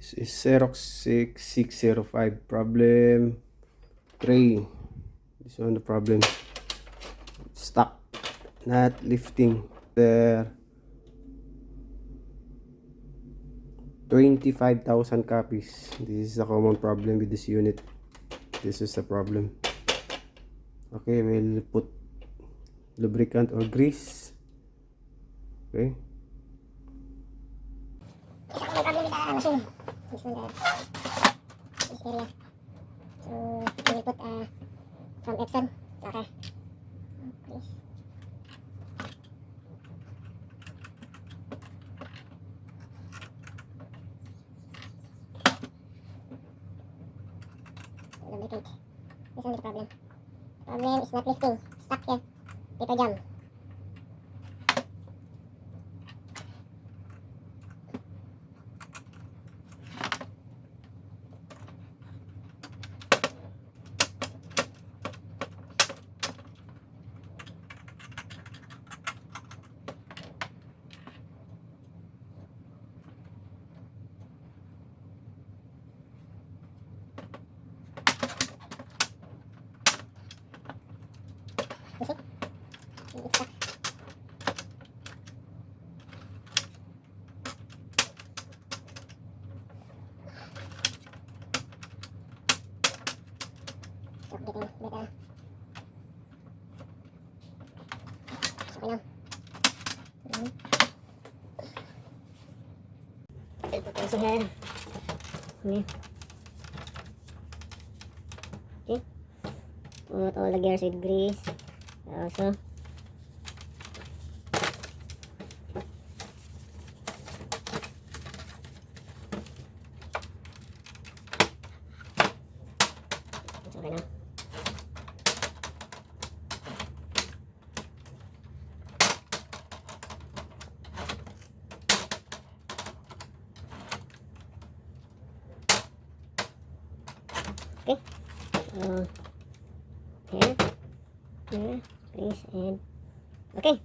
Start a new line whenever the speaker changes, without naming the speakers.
This is Xerox 6605 problem 3. This one the problem. Stuck, not lifting. There 25,000 copies. This is a common problem with this unit. This is the problem. Okay, we'll put lubricant or grease. Okay.
Machine. This one, this area. So we will put from Epson. Okay. Please. Lubricant. This one is the problem. Problem is not lifting. Stuck here. Paper jam. You see? It's stuck. Stop getting better. Okay now. I'll put also here. Okay. Okay. Put all the gears with grease. Also. It's okay now. Okay. Here. Here. Please and okay.